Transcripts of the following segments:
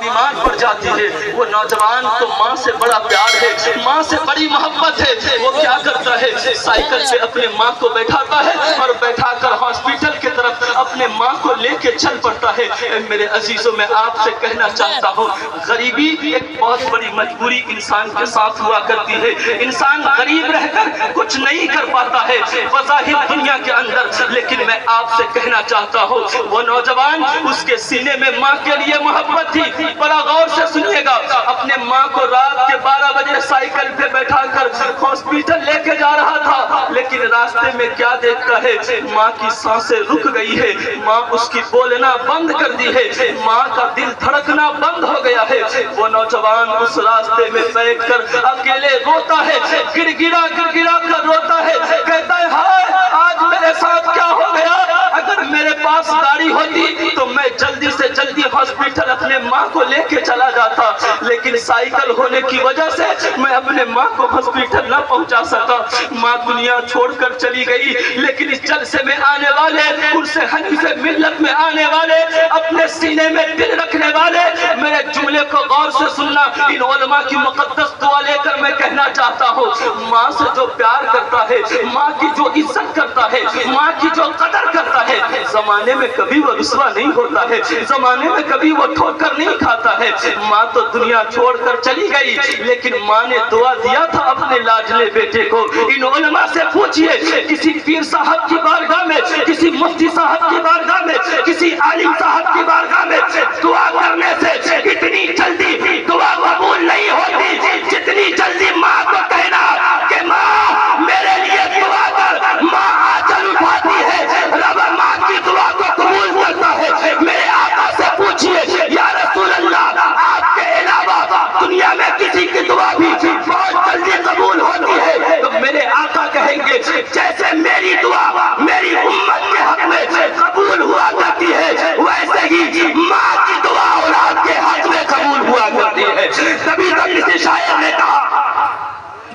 بیمار پڑ جاتی ہے، وہ نوجوان کو ماں سے بڑا پیار ہے، ماں سے بڑی محبت ہے، وہ کیا کرتا ہے سائیکل پہ اپنے ماں کو بیٹھاتا ہے اور بیٹھا کر ہاسپٹل کی طرف اپنے ماں کو لے کے چل پڑتا ہے۔ میرے عزیزوں میں آپ سے کہنا چاہتا ہوں غریبی ایک بہت بڑی مجبوری انسان کے ساتھ ہوا کرتی ہے، انسان غریب رہ کر کچھ نہیں کر پاتا ہے بظاہر دنیا کے اندر، لیکن میں آپ سے کہنا چاہتا ہوں وہ نوجوان اس کے سینے میں ماں کے لیے محبت تھی۔ بڑا غور سے سنیے گا، اپنے ماں کو رات کے 12 بجے سائیکل پہ بیٹھا کر ہاسپٹل لے کے جا رہا تھا، لیکن راستے میں کیا دیکھتا ہے ماں کی سانسیں رک گئی ہے، ماں اس کی بولنا بند کر دی ہے، ماں کا دل دھڑکنا بند ہو گیا ہے۔ وہ نوجوان اس راستے میں بیٹھ کر اکیلے روتا ہے، گڑ گڑا کر روتا ہے، کہتا ہے ہائے آج میرے ساتھ کیا ہو گیا، اگر میرے پاس گاڑی ہوتی تو میں جلدی سے جلدی ہاسپٹل اپنے ماں کو لے کے چلا جاتا، لیکن سائیکل ہونے کی وجہ سے میں اپنے ماں کو ہاسپٹل نہ پہنچا سکا۔ ماں دنیا چھوڑ کر چلی گئی، لیکن اس جلسے میں آنے والے، ان سے حنیف ملت میں آنے والے، اپنے سینے میں دل رکھنے والے میرے جملے کو غور سے سننا، ان علماء کی مقدس دعا لے کر میں کہنا چاہتا ہوں ماں سے جو پیار کرتا ہے، ماں کی جو عزت کرتا ہے، ماں کی جو قدر کرتا ہے، زمانے میں کبھی وہ رسوا نہیں ہوتا ہے، زمانے میں کبھی وہ ٹھوکر نہیں کھاتا ہے۔ ماں تو دنیا چھوڑ کر چلی گئی، لیکن ماں نے دعا دیا تھا اپنے لاڈلے بیٹے کو۔ ان علماء سے پوچھئے کسی پیر صاحب کی بارگاہ میں، کسی مفتی صاحب کی بارگاہ میں، کسی عالم صاحب کی بارگاہ میں دعا کرنے سے اتنی جلدی دعا قبول نہیں ہوتی جتنی جلدی ماں کو کہنا کہ ماں میرے لیے دعا کر۔ ماں آنچل اٹھاتی ہے، رب ماں کی دعا کو قبول کرتا ہے۔ میرے آقا سے پوچھئے یا رسول اللہ آپ کے علاوہ دنیا میں کسی کی دعا بھی بہت جلدی قبول ہوتی ہے، تو میرے آقا کہیں گے جیسے میری دعا میری امت کے حق میں قبول ہوا کرتی ہے، ویسے ہی ماں کی دعا اولاد کے حق میں قبول ہوا کرتی ہے۔ تبھی تو کسی شاعر نے کہا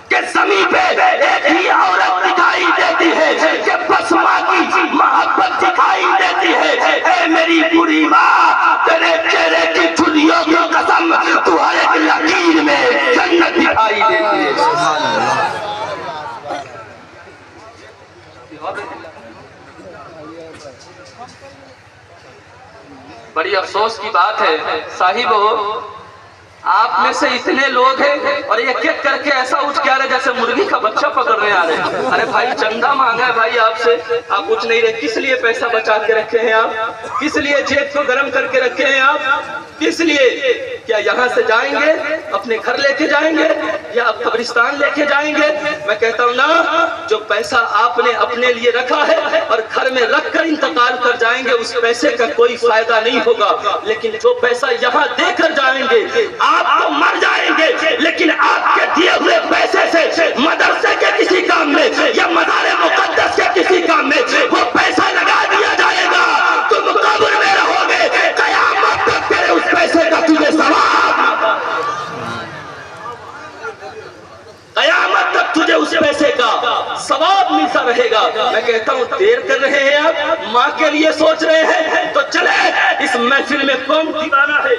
کہ زمین پہ ایک ہی عورت دکھائی دیتی ہے کہ بس ماں کی محبت دکھائی دیتی ہے۔ اے میری بری ماں تیرے چہرے کی جھلیوں کی قسم تو ہر ایک لکیر میں جنت دکھائی دیتی ہے۔ بڑی افسوس کی بات ہے صاحبو، آپ میں سے اتنے لوگ ہیں اور ایک ایک کر کے ایسا اٹھ کے آ رہے جیسے مرغی کا بچہ پکڑنے آ رہے ہیں۔ ارے بھائی چندہ مانگا ہے بھائی آپ سے، آپ کچھ نہیں رہے، کس لیے پیسہ بچا کے رکھے ہیں آپ، کس لیے جیب کو گرم کر کے رکھے ہیں آپ، کس لیے؟ کیا یہاں سے جائیں گے اپنے گھر لے کے جائیں گے یا اب قبرستان لے کے جائیں گے؟ میں کہتا ہوں نا، جو پیسہ آپ نے اپنے لیے رکھا ہے اور گھر میں رکھ کر انتقال کر جائیں گے اس پیسے کا کوئی فائدہ نہیں ہوگا، لیکن جو پیسہ یہاں دے کر جائیں گے آپ تو مر جائیں گے، لیکن آپ کے دیے ہوئے پیسے سے مدرسے کے کسی کام میں یا مزار مقدس کے کسی کام میں وہ پیسہ لگا دیا جائے گا، تم قبر میں رہو گے، قیامت تک تیرے اس پیسے کا تجھے ثواب، قیامت تک تجھے اس پیسے کا ثواب ملتا رہے گا۔ میں کہتا ہوں دیر کر رہے ہیں آپ، ماں کے لیے سوچ رہے ہیں تو چلے اس محفل میں کون دیوانہ ہے،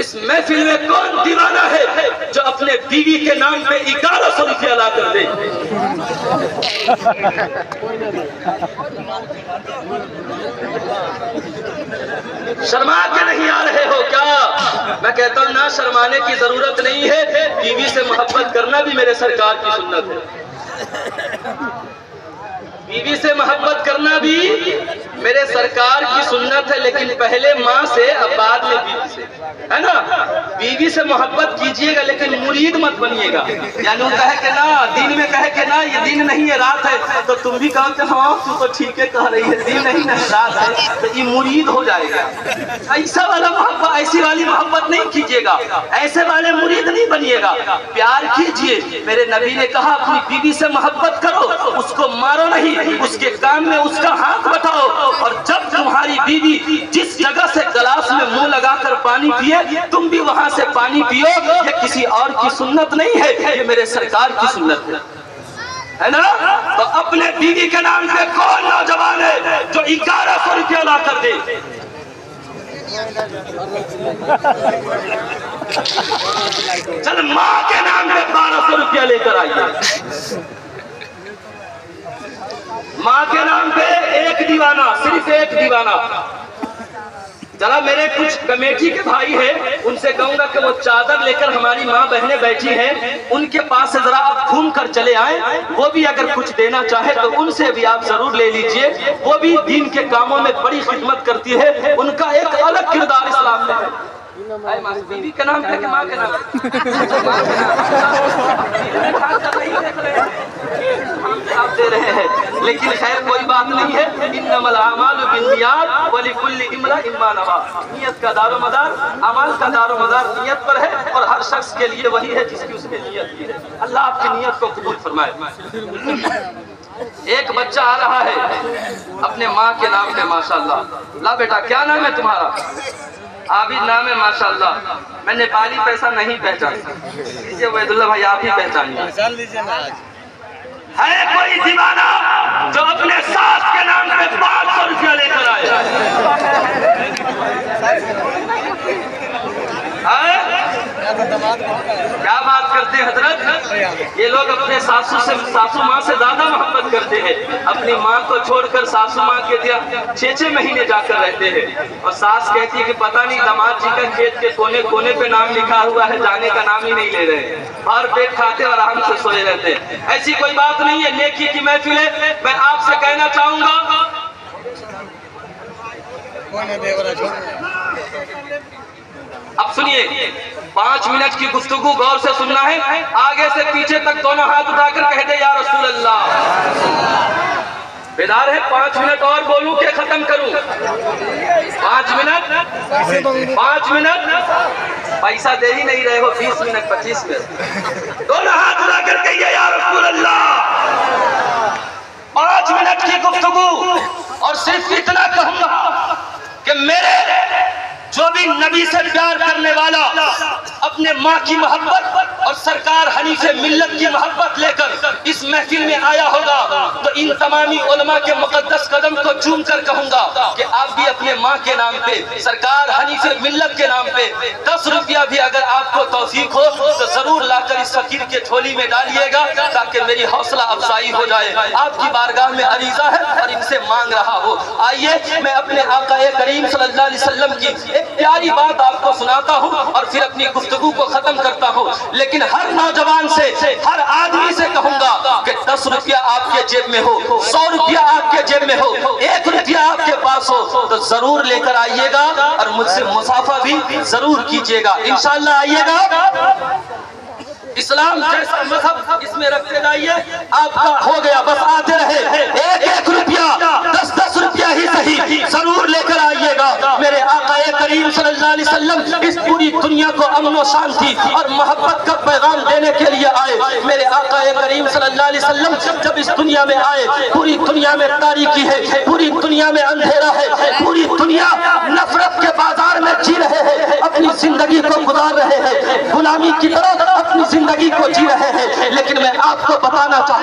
اس محفل میں کون دیوانہ ہے جو اپنے بیوی کے نام پہ 1100 روپیہ لا کر دے؟ شرما کے نہیں آ رہے ہو کیا؟ میں کہتا ہوں نا، شرمانے کی ضرورت نہیں ہے، بیوی سے محبت کرنا بھی میرے سرکار کی سنت ہے، بیوی سے محبت کرنا بھی میرے سرکار کی سنت ہے، لیکن پہلے ماں سے اب بعد میں بیوی سے، ہے نا؟ بیوی سے محبت کیجئے گا لیکن مرید مت بنیے گا، یعنی وہ کہے کہ نا دین میں کہے کہ نا یہ دن نہیں ہے رات ہے تو تم بھی کہو کہ ہاں تو تو ٹھیک ہے کہہ رہی ہے، دن نہیں ہے رات ہے، تو یہ مرید ہو جائے گا۔ ایسا والا محبت، ایسی والی محبت نہیں کیجئے گا، ایسے والے مرید نہیں بنیے گا، پیار کیجئے۔ میرے نبی نے کہا اپنی بیوی سے محبت کرو، اس کو مارو نہیں، اس کے کام میں اس کا ہاتھ بٹاؤ، اور جب تمہاری بیوی جس جگہ سے گلاس میں منہ لگا کر پانی پیے تم بھی وہاں سے پانی پیو۔ یہ کسی اور کی سنت نہیں ہے، یہ میرے سرکار کی سنت ہے نا؟ تو اپنے بیوی کے نام پہ کون نوجوان ہے جو 1100 روپیہ لا کر دے؟ چل ماں کے نام پہ 1200 روپیہ لے کر آئیے. ماں کے نام پہ ایک دیوانہ, صرف ایک دیوانہ. ذرا میرے کچھ کمیٹی کے بھائی ہیں, ان سے کہوں گا کہ وہ چادر لے کر ہماری ماں بہنیں بیٹھی ہیں, ان کے پاس سے ذرا آپ گھوم کر چلے آئیں. وہ بھی اگر کچھ دینا چاہے تو ان سے بھی آپ ضرور لے لیجئے. وہ بھی دین کے کاموں میں بڑی خدمت کرتی ہے, ان کا ایک الگ کردار اسلام میں ہے. بیوی کا نام ہے کہ ماں کے نام آپ دے رہے ہیں, لیکن خیر کوئی بات نہیں ہے. انما الاعمال بالنیات ولکل امرئ ما نوى. نیت کا دار و مدار, اعمال کا دار و مدار نیت پر ہے, اور ہر شخص کے لیے وہی ہے جس کی اس کی نیت کی ہے. اللہ آپ کی نیت کو قبول فرمائے. ایک بچہ آ رہا ہے اپنے ماں کے نام پہ, ماشاءاللہ. لا بیٹا کیا نام ہے تمہارا؟ عابد نام ہے ماشاءاللہ. میں نیپالی پیسہ نہیں پہچانتا, لیجیے عبید اللہ بھائی آپ ہی پہچانیے. ہے کوئی دیوانہ جو اپنے ساس کے نام پہ 500 روپیہ لے کر آئے؟ کیا بات کرتے ہیں حضرت؟ یہ لوگ اپنے ساسو ماں سے زیادہ محبت کرتے ہیں. اپنی ماں کو چھوڑ کر ساسو ماں کے دیا 6 مہینے جا کر رہتے ہیں, اور ساس کہتی ہے کہ پتہ نہیں داماد جی کا کھیت کے کونے کونے پہ نام لکھا ہوا ہے, جانے کا نام ہی نہیں لے رہے, اور پیٹ کھاتے اور آرام سے سوئے رہتے. ایسی کوئی بات نہیں ہے, نیکی کی محفل ہے. میں آپ سے کہنا چاہوں گا, اب سنیے, 5 منٹ کی گفتگو غور سے سننا ہے. آگے سے پیچھے تک دونوں ہاتھ اٹھا کر کہہ دے یا رسول اللہ. بیدار ہے؟ 5 منٹ اور بولوں کہ ختم کروں؟ 5 منٹ پیسہ دے ہی نہیں رہے ہو. 20 منٹ 25 منٹ. دونوں ہاتھ اٹھا کر کہیے یا رسول اللہ. 5 منٹ کی گفتگو, اور صرف اتنا کہوں گا کہ میرے جو بھی نبی سے پیار کرنے والا اپنے ماں کی محبت اور سرکار حنیف ملت کی محبت لے کر اس محفل میں آیا ہوگا, تو ان تمامی علماء کے مقدس قدم کو چوم کر کہوں گا کہ آپ بھی اپنے ماں کے نام پہ, سرکار حنیف ملت کے نام پہ 10 روپیہ بھی اگر آپ کو توفیق ہو تو ضرور لا کر اس فقیر کے جھولی میں ڈالیے گا, تاکہ میری حوصلہ افزائی ہو جائے. آپ کی بارگاہ میں عریضہ ہے اور ان سے مانگ رہا ہوں. آئیے میں اپنے آقا کریم صلی اللہ علیہ وسلم کی ایک پیاری بات آپ کو سناتا ہوں, اور پھر اپنی گفتگو کو ختم کرتا ہوں. لیکن ہر نوجوان سے, ہر آدمی سے کہوں گا کہ 10 روپیہ آپ کے جیب میں ہو, 100 روپیہ آپ کے جیب میں ہو, 1 روپیہ آپ کے پاس ہو, تو ضرور لے کر آئیے گا, اور مجھ سے مصافحہ بھی ضرور کیجیے گا. انشاءاللہ آئیے گا. اسلام جیسا مذہب اس میں رکھتے جائیے, آپ کا ہو گیا. بس آتے رہے, 1 روپیہ 10 روپیہ ہی صحیح ضرور لے کر آئیے گا. میرے آقا کریم صلی اللہ علیہ وسلم اس پوری دنیا کو امن و شانتی اور محبت کا پیغام دینے کے لیے آئے. میرے آقا کریم صلی اللہ علیہ وسلم جب اس دنیا میں آئے, پوری دنیا میں تاریکی ہے, پوری دنیا میں اندھیرا ہے, پوری دنیا نفرت کے بازار میں جی رہے ہیں, اپنی زندگی کو گزار رہے ہیں, غلامی کی طرح اپنی زندگی کو جی رہے ہیں. لیکن میں آپ کو بتانا چاہتا ہوں